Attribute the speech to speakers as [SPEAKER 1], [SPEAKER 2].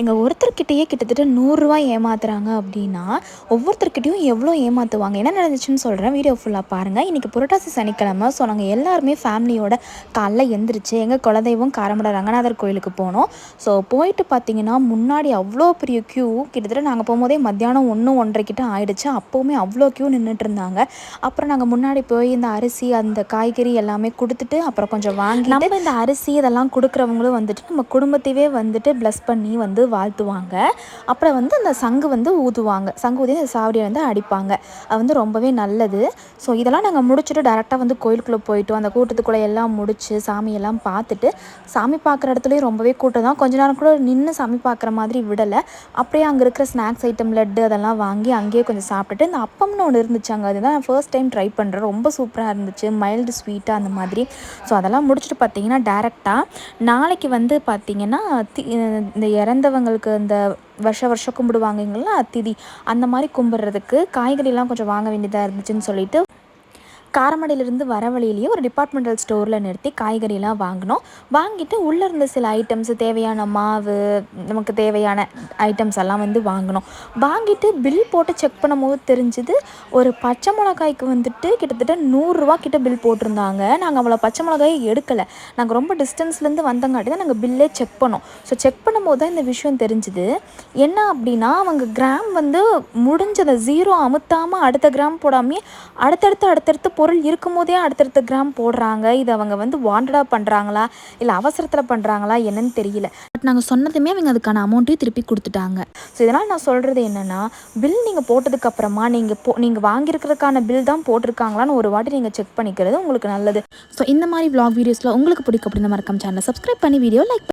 [SPEAKER 1] எங்கள் ஒருத்தர்கிட்டயே கிட்டத்தட்ட ரூ. 100 ஏமாத்துறாங்க அப்படின்னா ஒவ்வொருத்தர்கிட்டையும் எவ்வளோ ஏமாற்றுவாங்க. என்ன நடந்துச்சுன்னு சொல்கிறேன், வீடியோ ஃபுல்லாக பாருங்கள். இன்றைக்கி புரட்டாசி சனிக்கிழமை. ஸோ நாங்கள் எல்லாருமே ஃபேமிலியோட காலைல எந்திரிச்சு எங்கள் குலதெய்வம் காரமடை ரங்கநாதர் கோயிலுக்கு போனோம். ஸோ போயிட்டு பார்த்தீங்கன்னா முன்னாடி அவ்வளோ பெரிய க்யூ. கிட்டத்தட்ட நாங்கள் போகும்போதே மத்தியானம் 1-1:30 கிட்ட ஆயிடுச்சு. அப்போவுமே அவ்வளோ க்யூ நின்றுட்டு இருந்தாங்க. அப்புறம் நாங்கள் முன்னாடி போய் இந்த அரிசி அந்த காய்கறி எல்லாமே கொடுத்துட்டு அப்புறம் கொஞ்சம் வாங்கி நம்ம இந்த அரிசி இதெல்லாம் கொடுக்குறவங்களும் வந்துட்டு நம்ம குடும்பத்தையே வந்துட்டு ப்ளஸ் பண்ணி வந்து வாழ்த்துவாங்க. அப்புறம் வந்து அந்த சங்கு வந்து ஊதுவாங்க. சங்கு ஊதி அந்த சாவடியை வந்து அடிப்பாங்க. அது வந்து ரொம்பவே நல்லது. ஸோ இதெல்லாம் நாங்கள் முடிச்சுட்டு டேரெக்டாக வந்து கோயிலுக்குள்ளே போயிட்டோம். அந்த கூட்டத்துக்குள்ளே எல்லாம் முடிச்சு சாமியெல்லாம் பார்த்துட்டு, சாமி பார்க்குற இடத்துலையும் ரொம்பவே கூட்டம் தான். கொஞ்ச நேரம் கூட நின்று சாமி பார்க்குற மாதிரி விடலை. அப்படியே அங்கே இருக்கிற ஸ்நாக்ஸ் ஐட்டம் லட்டு அதெல்லாம் வாங்கி அங்கேயே கொஞ்சம் சாப்பிட்டுட்டு, இந்த அப்பம்னு ஒன்று இருந்துச்சு அங்கே. அதுதான் நான் ஃபர்ஸ்ட் டைம் ட்ரை பண்ணுறேன். ரொம்ப சூப்பராக இருந்துச்சு. மைல்டு ஸ்வீட்டாக அந்த மாதிரி. ஸோ அதெல்லாம் முடிச்சுட்டு பார்த்தீங்கன்னா டேரெக்டாக நாளைக்கு வந்து பார்த்திங்கன்னா இந்த இறந்தவங்களுக்கு இந்த வருஷம் கும்பிடுவாங்கங்களா திதி, அந்த மாதிரி கும்பிட்றதுக்கு காய்கறிலாம் கொஞ்சம் வாங்க வேண்டியதாக இருந்துச்சுன்னு சொல்லிட்டு காரமடையிலேருந்து வர வழியிலேயே ஒரு டிபார்ட்மெண்டல் ஸ்டோரில் நிறுத்தி காய்கறிலாம் வாங்கினோம். வாங்கிட்டு உள்ளே இருந்த சில ஐட்டம்ஸு தேவையான மாவு, நமக்கு தேவையான ஐட்டம்ஸ் எல்லாம் வந்து வாங்கினோம். வாங்கிட்டு பில் போட்டு செக் பண்ணும்போது தெரிஞ்சுது, ஒரு பச்சை மிளகாய்க்கு வந்துட்டு கிட்டத்தட்ட ரூ. 100 கிட்ட பில் போட்டிருந்தாங்க. நாங்கள் அவ்வளோ பச்சை மிளகாயை எடுக்கலை. நாங்கள் ரொம்ப டிஸ்டன்ஸ்லேருந்து வந்தங்காட்டி தான் நாங்கள் பில்லே செக் பண்ணோம். ஸோ செக் பண்ணும்போது தான் இந்த விஷயம் தெரிஞ்சுது. என்ன அப்படின்னா, அவங்க கிராம் வந்து முடிஞ்சதை 0 அமுத்தாமல் அடுத்த கிராம் போடாமே அடுத்தடுத்து பொருள் இருக்கும்போதே அடுத்தடுத்த கிராம் போடுறாங்க. இது அவங்க வந்து வாண்டடாக பண்ணுறாங்களா இல்லை அவசரத்தில் பண்ணுறாங்களா என்னன்னு தெரியல. பட் நாங்கள் சொன்னதுமே அவங்க அதுக்கான அமௌண்ட்டையும் திருப்பி கொடுத்துட்டாங்க. ஸோ இதனால் நான் சொல்கிறது என்னென்னா, பில் நீங்கள் போட்டதுக்கப்புறமா நீங்கள் வாங்கியிருக்கிறதுக்கான பில் தான் போட்டிருக்காங்களான்னு ஒரு வாட்டி நீங்கள் செக் பண்ணிக்கிறது உங்களுக்கு நல்லது. ஸோ இந்த மாதிரி vlog வீடியோஸில் உங்களுக்கு பிடிக்கும் அப்படின்னா மறக்காம சேனலை சப்ஸ்கிரைப் பண்ணி வீடியோ லைக்